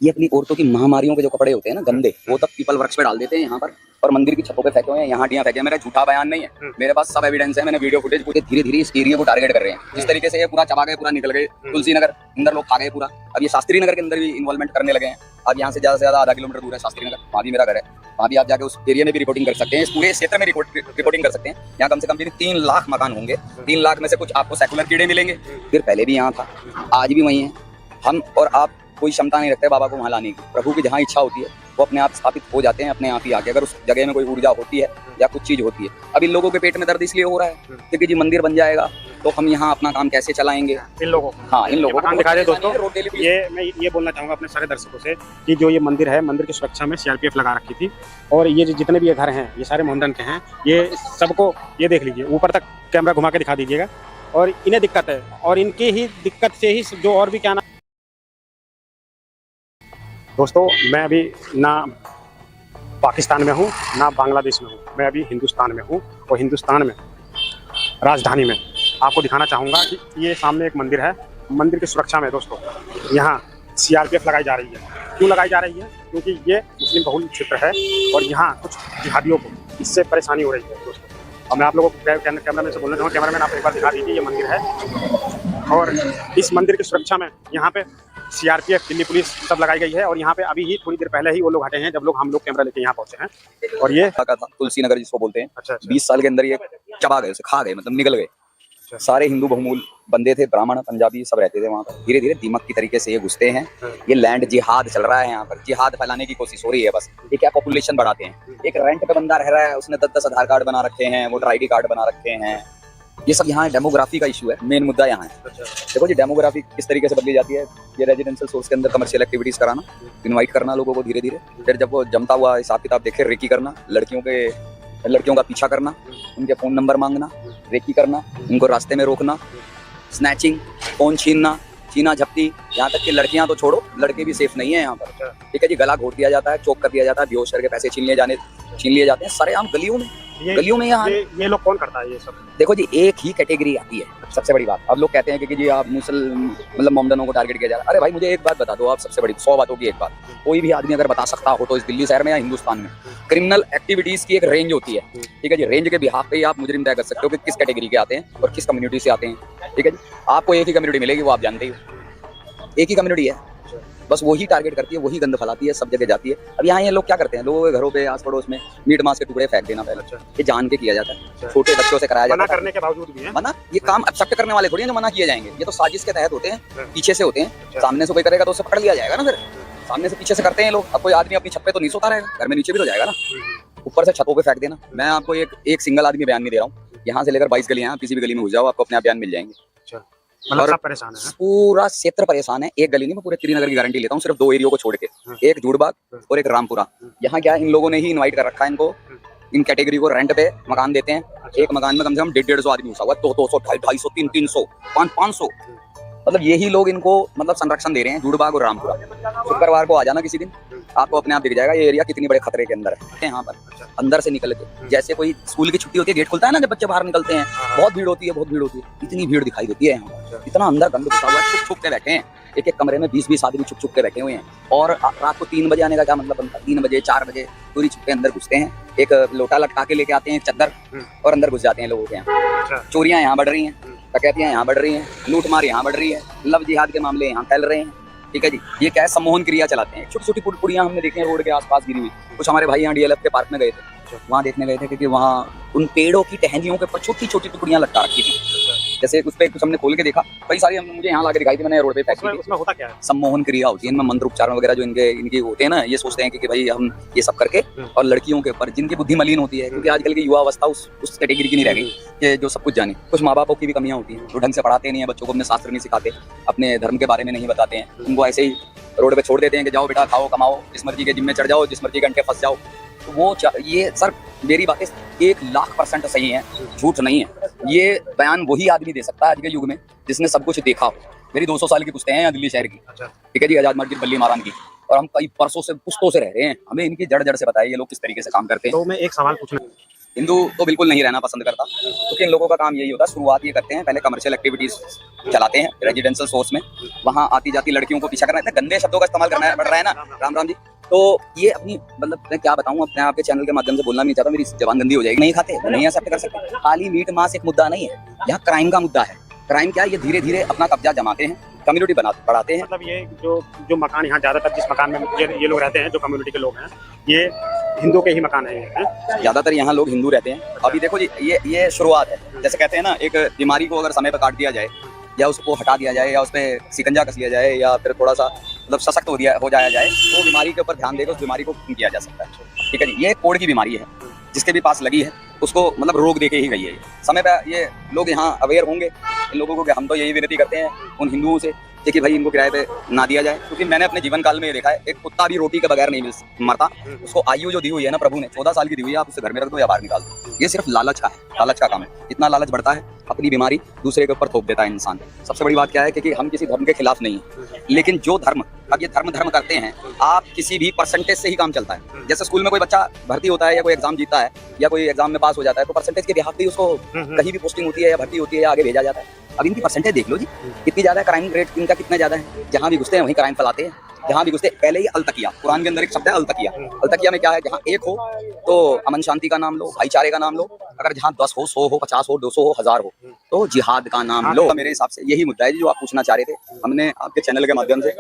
ये अपनी औरतों की महामारियों के जो कपड़े होते हैं ना गंदे, वो तक पीपल वृक्ष पे डाल देते हैं यहाँ पर, और मंदिर की छतों पे फेंके हुए हैं, यहाँ हड्डियां फेंके हैं। मेरा झूठा बयान नहीं है, मेरे पास सब एविडेंस है, मैंने वीडियो फुटेज पूरे धीरे धीरे इस एरिया को टारगेट कर रहे हैं। जिस तरीके से ये पूरा चबा गए, पूरा निकल गए, तुलसी नगर अंदर लोग खा गए पूरा। अब ये शास्त्री नगर के अंदर भी इन्वॉल्वमेंट करने लगे हैं। अब यहाँ से ज्यादा आधा किलोमीटर दूर है शास्त्री नगर, वहाँ भी मेरा घर है, वहाँ भी आप जाके उस एरिया में भी रिपोर्टिंग कर सकते हैं, इस पूरे क्षेत्र में रिपोर्टिंग कर सकते हैं। यहाँ कम से कम भी 3 लाख मकान होंगे, 3 लाख में से कुछ आपको सेकुलर कीड़े मिलेंगे, फिर पहले भी यहाँ था, आज भी वही है। हम और आप कोई क्षमता नहीं रखते बाबा को वहाँ लाने की। प्रभु की जहाँ इच्छा होती है वो अपने आप स्थापित हो जाते हैं, अपने आप ही आके, अगर उस जगह में कोई ऊर्जा होती है या कुछ चीज होती है। अब इन लोगों के पेट में दर्द इसलिए हो रहा है क्योंकि जी मंदिर बन जाएगा तो हम यहाँ अपना काम कैसे चलाएंगे। इन लोगों हाँ, इन लोगों को दिखा दे दोस्तों। मैं ये बोलना चाहूँगा अपने सारे दर्शकों से कि जो ये मंदिर है, मंदिर की सुरक्षा में सीआरपीएफ लगा रखी थी, और ये जितने भी ये घर हैं, ये सारे मोहम्मदन के हैं। ये सबको ये देख लीजिए, ऊपर तक कैमरा घुमा के दिखा दीजिएगा। और इन्हें दिक्कत है, और इनकी ही दिक्कत से ही जो और भी क्या ना। दोस्तों, मैं अभी ना पाकिस्तान में हूँ ना बांग्लादेश में हूँ, मैं अभी हिंदुस्तान में हूँ, और हिंदुस्तान में राजधानी में आपको दिखाना चाहूँगा कि ये सामने एक मंदिर है। मंदिर की सुरक्षा में दोस्तों यहाँ सीआरपीएफ लगाई जा रही है। क्यों लगाई जा रही है? क्योंकि ये मुस्लिम बहुल क्षेत्र है और यहाँ कुछ जिहादियों को इससे परेशानी हो रही है दोस्तों। और मैं आप लोगों को कैमरा में से बोलना चाहूँगा, कैमरा मैन आप एक बार दिखा दीजिए, ये मंदिर है और इस मंदिर की सुरक्षा में यहाँ पे सीआरपीएफ, दिल्ली पुलिस सब लगाई गई है। और यहाँ पे अभी ही थोड़ी देर पहले ही वो लोग हटे हैं, जब हम लोग कैमरा लेके यहाँ पहुंचे हैं। और ये तुलसी नगर जिसको बोलते हैं, अच्छा 20 साल के अंदर ये चबा गए, खा गए, मतलब निकल गए। सारे हिंदू बहुमूल बंदे थे, ब्राह्मण पंजाबी सब रहते थे वहाँ पर। धीरे धीरे दीमक की तरीके से ये घुसते हैं। ये लैंड जिहाद चल रहा है, यहाँ पर जिहाद फैलाने की कोशिश हो रही है बस। ये क्या पॉपुलेशन बढ़ाते हैं। एक रेंट पे बंदा रह रहा है, उसने 10-10 आधार कार्ड बना रखे हैं, वोटर ID कार्ड बना रखे हैं। ये सब यहाँ डेमोग्राफी का इशू है, मेन मुद्दा यहाँ है। देखो जी, डेमोग्राफी किस तरीके से बदली जाती है। ये रेजिडेंशियल सोर्स के अंदर कमर्शियल एक्टिविटीज कराना, इनवाइट करना लोगों को धीरे धीरे, फिर जब वो जमता हुआ हिसाब किताब देखे रेकी करना, लड़कियों का पीछा करना, उनके फोन नंबर मांगना, रेकी करना, उनको रास्ते में रोकना, स्नैचिंग, फोन छीना झपटी, यहाँ तक कि लड़कियां तो छोड़ो, लड़के भी सेफ नहीं है यहाँ पर। ठीक है जी, गला घोट दिया जाता है, चोक कर दिया जाता है, बेहोश करके पैसे छीन लिए जाते हैं सरेआम गलियों में यहाँ। ये लोग कौन करता है ये सब? देखो जी, एक ही कैटेगरी आती है, सबसे बड़ी बात। अब लोग कहते हैं कि जी आप मतलब मोमडनों को टारगेट किया जा रहा है। अरे भाई, मुझे एक बात बता दो आप, सबसे बड़ी 100 बातों की एक बात, कोई भी आदमी अगर बता सकता हो तो इस दिल्ली शहर में या हिंदुस्तान में क्रिमिनल एक्टिविटीज की एक रेंज होती है। ठीक है जी, रेंज के बिहाफ पे आप मुजरिम तय कर सकते हो कि किस कैटेगरी के आते हैं और किस कम्युनिटी से आते हैं। ठीक है जी, आपको एक ही कम्युनिटी मिलेगी, वो आप जानते ही हो, एक ही कम्युनिटी है, बस वही टारगेट करती है, वही गंद फैलाती है, सब जगह जाती है। अब यहाँ ये लोग क्या करते हैं, लोगों के घरों पे आस पड़ोस में मीट मांस के टुकड़े फेंक देना पहले, ये जान के किया जाता है, छोटे बच्चों से कराया जाता है। मना करने के बावजूद भी है मना, ये काम एक्सेप्ट करने वाले थोड़ी हैं जो मना किए जाएंगे। ये तो साजिश के तहत होते हैं, पीछे से होते हैं। सामने से कोई करेगा तो उसे पकड़ लिया जाएगा ना, फिर सामने से पीछे से करते हैं लोग। अब कोई आदमी अपनी छत पे तो नहीं सोता रहेगा, घर में नीचे भी तो जाएगा ना, ऊपर से छतों पे फेंक देना। मैं आपको एक सिंगल आदमी बयान नहीं दे रहा हूँ, यहाँ से लेकर 22 गलियां, किसी भी गली में घुस जाओ, आपको अपने आप बयान मिल जाएंगे। मतलब सब परेशान है, पूरा क्षेत्र परेशान है। एक गली नहीं, मैं पूरे त्रिनगर की गारंटी लेता हूँ, सिर्फ 2 एरियो को छोड़ के, एक जूड़बाग और एक रामपुरा। यहाँ क्या इन लोगों ने ही इनवाइट कर रखा है इनको, इन कैटेगरी को रेंट पे मकान देते हैं। एक मकान में कम से कम 150-150 आदमी घुसा हुआ है, 200, 250, 300, 500, मतलब यही लोग इनको मतलब संरक्षण दे रहे हैं। जूड़बाग और रामपुरा, शुक्रवार को आ जाना किसी दिन, आपको अपने आप दिख जाएगा ये एरिया कितनी बड़े खतरे के अंदर है। यहाँ पर अंदर से निकल के, जैसे कोई स्कूल की छुट्टी होती है, गेट खुलता है ना, जब बच्चे बाहर निकलते हैं, बहुत भीड़ होती है, इतनी भीड़ दिखाई देती है यहाँ। इतना अंदर गंद घुसा हुआ है, छुप छुप के बैठे हैं, एक कमरे में 20-20 आदमी छुप छुप के बैठे हुए हैं। और रात को 3 बजे आने का क्या मतलब बनता है? 3 बजे 4 बजे पूरी छुप के अंदर घुसते हैं, एक लोटा लटका के लेके आते हैं, एक चद्दर, और अंदर घुस जाते हैं लोगों के यहाँ। चोरियां यहाँ बढ़ रही हैं, डकैतियां यहाँ बढ़ रही हैं, लूटमार यहाँ बढ़ रही है, लव जिहाद के मामले यहाँ फैल रहे हैं। ठीक है जी, ये क्या है, सम्मोहन क्रिया चलाते हैं। छोटी छोटी पुड़ियाँ हमने देखी हैं रोड के आसपास गिरी हुई। कुछ हमारे भाई यहाँ DLF के पार्क में गए थे, वहाँ देखने गए थे, क्योंकि वहाँ उन पेड़ों की टहनियों के ऊपर छोटी छोटी टुकड़ियाँ लटका रखी थी। जैसे उस पर कुछ हमने खोल के देखा, कई सारी मुझे यहाँ लाके दिखाई थी, मैंने रोड पे फेंकी थी। उसमें होता क्या है? सम्मोहन क्रिया होती है इनमें, मंत्र उच्चारण वगैरह जो इनके होते हैं ना, ये सोचते हैं कि भाई हम ये सब करके, और लड़कियों के ऊपर जिनकी बुद्धि मलिन होती है, क्योंकि आजकल की युवा अवस्था उस कैटेगरी की नहीं रह गई कि जो सब कुछ जाने। कुछ माँ बापों की भी कमियां होती हैं, जो ढंग से पढ़ाते नहीं है बच्चों को, अपने शास्त्र नहीं सिखाते, अपने धर्म के बारे में नहीं बताते हैं, उनको ऐसे ही रोड पे छोड़ देते हैं कि जाओ बेटा खाओ कमाओ, जिस मर्जी के जिम में चढ़ जाओ, जिस मर्जी घंटे फंस जाओ। तो वो ये सर मेरी बातें 1,00,000% सही है, झूठ नहीं है। ये बयान वही आदमी दे सकता है आज के युग में जिसने सब कुछ देखा हो। मेरी 200 साल की पुश्तें हैं यहाँ दिल्ली शहर की। ठीक है जी, आजाद मस्जिद बल्ली महारान की, और हम कई परसों से पुश्तों से रह रहे हैं। हमें इनकी जड़ से बताइए ये लोग किस तरीके से काम करते हैं। तो मैं एक सवाल पूछना, हिंदू तो बिल्कुल नहीं रहना पसंद करता, क्योंकि इन लोगों का काम यही होता है, शुरुआत ये करते हैं, पहले कमर्शियल एक्टिविटीज चलाते हैं रेजिडेंशियल सोर्स में, वहाँ आती जाती लड़कियों को पीछा करना, इतने गंदे शब्दों का इस्तेमाल करना पड़ रहा है ना, राम राम जी। तो ये अपनी मतलब मैं क्या बताऊं, अपने आपके चैनल के माध्यम से बोलना नहीं चाहता, मेरी जबान गंदी हो जाएगी। नहीं खाते तो नहीं एक्सेप्ट कर सकते। खाली मीट मांस एक मुद्दा नहीं है, यहाँ क्राइम का मुद्दा है। क्राइम क्या है, ये धीरे धीरे अपना कब्जा जमाते हैं, कम्युनिटी बढ़ाते हैं। मतलब ये जो मकान यहाँ ज्यादातर जिस मकान में ये लोग रहते हैं, जो कम्युनिटी के लोग हैं, ये हिंदू के ही मकान है। ज्यादातर यहाँ लोग हिंदू रहते हैं। अभी देखो जी, ये शुरुआत है। जैसे कहते हैं ना, एक बीमारी को अगर समय पर काट दिया जाए, या उसको हटा दिया जाए, या उस पर सिकंजा कस लिया जाए, या फिर थोड़ा सा मतलब सशक्त हो जाया जाए, तो बीमारी के ऊपर ध्यान देकर उस बीमारी को कम किया जा सकता है। ठीक है जी, ये कोढ़ की बीमारी है, जिसके भी पास लगी है उसको मतलब रोग दे के ही गई है। समय पर ये लोग यहाँ अवेयर होंगे, इन लोगों को हम तो यही विनती करते हैं उन हिंदुओं से कि भाई इनको किराए पे ना दिया जाए, क्योंकि मैंने अपने जीवन काल में ये देखा है, एक कुत्ता भी रोटी के बगैर नहीं मरता। उसको आयु जो दी हुई है ना प्रभु ने, 14 साल की दी हुई है, आप उसे घर में रख दो या बाहर निकाल दो। ये सिर्फ लालच का काम है। इतना लालच बढ़ता है, अपनी बीमारी दूसरे के ऊपर थोप देता है इंसान। सबसे बड़ी बात क्या है कि हम किसी धर्म के खिलाफ नहीं है, लेकिन जो धर्म, अब ये धर्म करते हैं, आप किसी भी परसेंटेज से ही काम चलता है। जैसे स्कूल में कोई बच्चा भर्ती होता है, या कोई एग्जाम जीतता है, या कोई एग्जाम में पास हो जाता है, तो परसेंटेज के बिहाफ पे उसको कहीं भी पोस्टिंग होती है, या भर्ती होती है, या आगे भेजा जाता है। अब इनकी परसेंटेज देख लो जी, कितनी ज्यादा है, क्राइम रेट इनका कितना ज्यादा है। जहां भी घुसते हैं वहीं क्राइम फैलाते हैं, जहां भी घुसते। पहले ही अलतकिया, कुरान के अंदर एक शब्द है अलतकिया। अलतकिया में क्या है, जहां एक हो तो अमन शांति का नाम लो, भाईचारे का नाम लो। अगर जहां 10 हो, 100 हो, 50 हो, 200 हो, 1000 हो, तो जिहाद का नाम लो। मेरे हिसाब से यही मुद्दा है जो आप पूछना चाह रहे थे। हमने आपके चैनल के माध्यम से,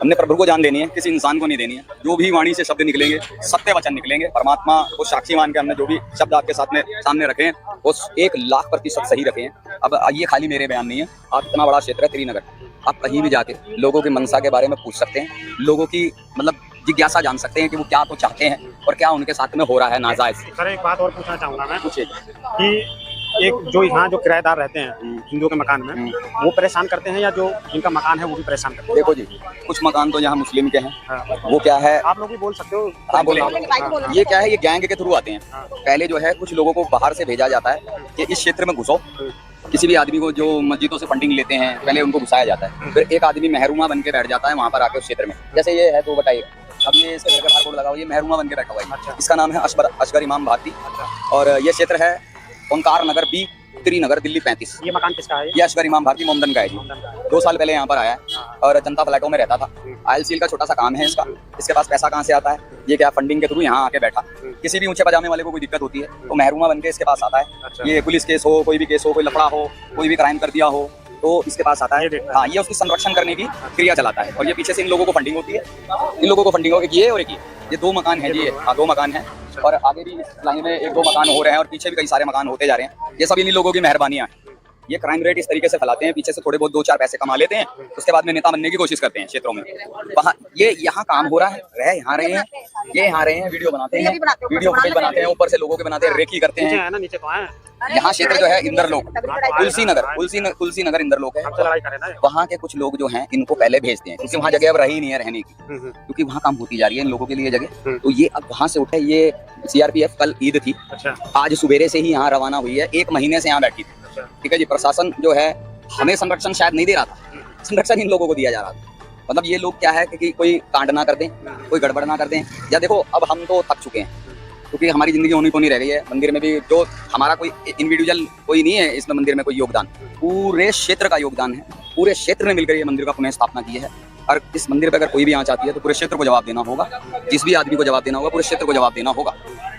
हमने प्रभु को जान देनी है, किसी इंसान को नहीं देनी है। जो भी वाणी से शब्द निकलेंगे, सत्य वचन निकलेंगे, परमात्मा को साक्षी मान के हमने जो भी शब्द आपके सामने रखे हैं, वो 1,00,000% सही रखे हैं। अब ये खाली मेरे बयान नहीं है। आप इतना बड़ा क्षेत्र है श्रीनगर, आप कहीं भी जाके लोगों की मनसा के बारे में पूछ सकते हैं, लोगों की मतलब जिज्ञासा जान सकते हैं कि वो क्या तो चाहते हैं और क्या उनके साथ में हो रहा है नाजायज। सर एक बात और पूछना चाहूँगा मैं, पूछिए कि एक जो यहाँ जो किराएदार रहते हैं हिंदुओं के मकान में, वो परेशान करते हैं, या जो इनका मकान है वो भी परेशान करते हैं? देखो जी, कुछ मकान तो यहाँ मुस्लिम के हैं। वो क्या है, आप लोग भी बोल सकते हो। हाँ बोले। ये क्या है, ये गैंग के थ्रू आते हैं। पहले जो है कुछ लोगों को बाहर से भेजा जाता है कि इस क्षेत्र में घुसो। किसी भी आदमी को जो मस्जिदों से फंडिंग लेते हैं, पहले उनको घुसाया जाता है। फिर एक आदमी महरूमा बन के बैठ जाता है वहाँ पर आके उस क्षेत्र में। जैसे ये है 2/1, अब ये इसके घर के बाहर बोर्ड लगा हुआ, ये महरूमा बन के बैठा हुआ है। इसका नाम है असगर इमाम भारती, और ये क्षेत्र है ओंकार नगर बी, श्रीनगर, दिल्ली 35। ये मकान किसका है? ये असगर इमाम भारती मोमदन का है जी। 2 साल पहले यहाँ पर आया है और जनता फ्लैटों में रहता था। आईएलसीएल का छोटा सा काम है इसका। इसके पास पैसा कहाँ से आता है, ये क्या फंडिंग के थ्रू यहाँ आके बैठा। किसी भी ऊंचे पजामे वाले को कोई दिक्कत होती है तो महरूमा बन के इसके पास आता है। ये पुलिस केस हो, कोई भी केस हो, कोई लफड़ा हो, कोई भी क्राइम कर दिया हो, तो इसके पास आता है। हाँ, ये उसकी संरक्षण करने की क्रिया चलाता है। और ये पीछे से इन लोगों को फंडिंग होती है। इन लोगों को फंडिंग होगी, ये और एक ये 2 मकान है जी। हाँ 2 मकान है, और आगे भी इस लाइन में 1-2 मकान हो रहे हैं, और पीछे भी कई सारे मकान होते जा रहे हैं। ये सब इन्हीं लोगों की मेहरबानियां हैं। ये क्राइम रेट इस तरीके से फैलाते हैं, पीछे से थोड़े बहुत 2-4 पैसे कमा लेते हैं, उसके बाद में नेता बनने की कोशिश करते हैं क्षेत्रों में। वहाँ ये यहाँ काम हो रहा है, रह यहाँ रहे हैं, ये यहाँ रहे हैं, वीडियो बनाते हैं, वीडियो फुटेज बनाते हैं, ऊपर से लोगों के बनाते हैं, रेकी करते हैं। नीचे तो है यहाँ क्षेत्र जो है इंदरलोक, तुलसी नगर इंदरलोक है। वहाँ के कुछ लोग जो हैं इनको पहले भेजते हैं, क्योंकि वहाँ जगह अब रही नहीं है रहने की, क्योंकि वहाँ काम होती जा रही है इन लोगों के लिए जगह। तो ये अब वहाँ से उठे। ये सीआरपीएफ कल ईद थी, आज सुबेरे से ही यहाँ रवाना हुई है, 1 महीने से यहाँ बैठी थी। ठीक है जी। प्रशासन जो है हमें संरक्षण शायद नहीं दे रहा था, संरक्षण इन लोगों को दिया जा रहा था। मतलब ये लोग क्या है कि कोई कांड ना कर दें, कोई गड़बड़ ना कर दें। या देखो अब हम तो थक चुके हैं, क्योंकि हमारी जिंदगी होनी को नहीं रह गई है। मंदिर में भी जो हमारा कोई इंडिविजुअल कोई नहीं है इसमें, मंदिर में कोई योगदान, पूरे क्षेत्र का योगदान है। पूरे क्षेत्र ने मिलकर ये मंदिर का पुनः स्थापना की है। और इस मंदिर पर अगर कोई भी आँच आती है तो पूरे क्षेत्र को जवाब देना होगा। जिस भी आदमी को जवाब देना होगा, पूरे क्षेत्र को जवाब देना होगा।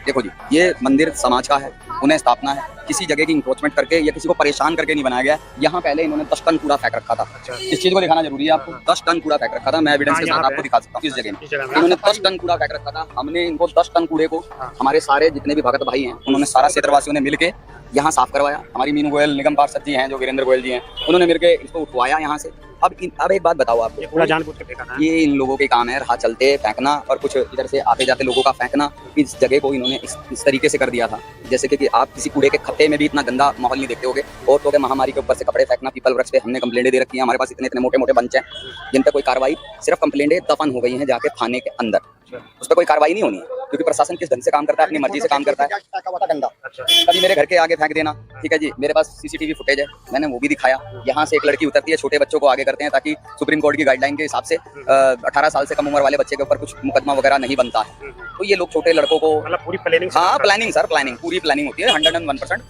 देखो जी, ये मंदिर समाज का है, पुनः स्थापना है। किसी जगह की इंक्रोचमेंट करके या किसी को परेशान करके नहीं बनाया गया। यहाँ पहले इन्होंने 10 टन कूड़ा फेंक रखा था। इस चीज को दिखाना जरूरी है आपको। 10 टन कूड़ा फेंक रखा था, मैं एविडेंस के साथ आपको दिखा सकता हूँ। इस जगह में इन्होंने 10 टन कूड़ा फेंक रखा था। हमने इनको 10 टन कूड़े को, हमारे सारे जितने भी भगत भाई हैं, उन्होंने सारा क्षेत्रवासियों ने मिलकर यहाँ साफ करवाया। हमारी मीनू गोयल निगम पार्षद जी हैं, जो वीरेंद्र गोयल जी हैं, उन्होंने मिलकर इसको उठवाया यहाँ से। अब एक बात बताओ आपको, पूरा जानबूझ के फेंका था। ये इन लोगों के काम है, राह चलते फेंकना और कुछ इधर से आते जाते लोगों का फेंकना। इस जगह को इन्होंने इस तरीके से कर दिया था, जैसे कि आप किसी कूड़े के खत्ते में भी इतना गंदा माहौल नहीं देखते होगे। और तो महामारी के ऊपर से कपड़े फेंकना, पीपल वृक्ष पे हमने कंप्लेंट दे रखी है। हमारे पास इतने मोटे मोटे बंच हैं जिन पर कोई कार्रवाई, सिर्फ कंप्लेंटें दफन हो गई हैं जाके थाने के अंदर। उस पर कोई कार्रवाई नहीं होनी है, क्योंकि प्रशासन किस ढंग से काम करता है, अपनी मर्जी से काम करता है। अच्छा कभी मेरे घर के आगे फेंक देना, ठीक है जी, मेरे पास सीसीटीवी फुटेज है, मैंने वो भी दिखाया। यहाँ से एक लड़की उतरती है, छोटे बच्चों को आगे करते हैं ताकि सुप्रीम कोर्ट की गाइडलाइन के हिसाब से 18 साल से कम उम्र वाले बच्चे के ऊपर कुछ मुकदमा वगैरह नहीं बनता है। तो ये लोग छोटे लड़कों को, मतलब पूरी प्लानिंग हाँ प्लानिंग सर, प्लानिंग, पूरी प्लानिंग होती है 101%।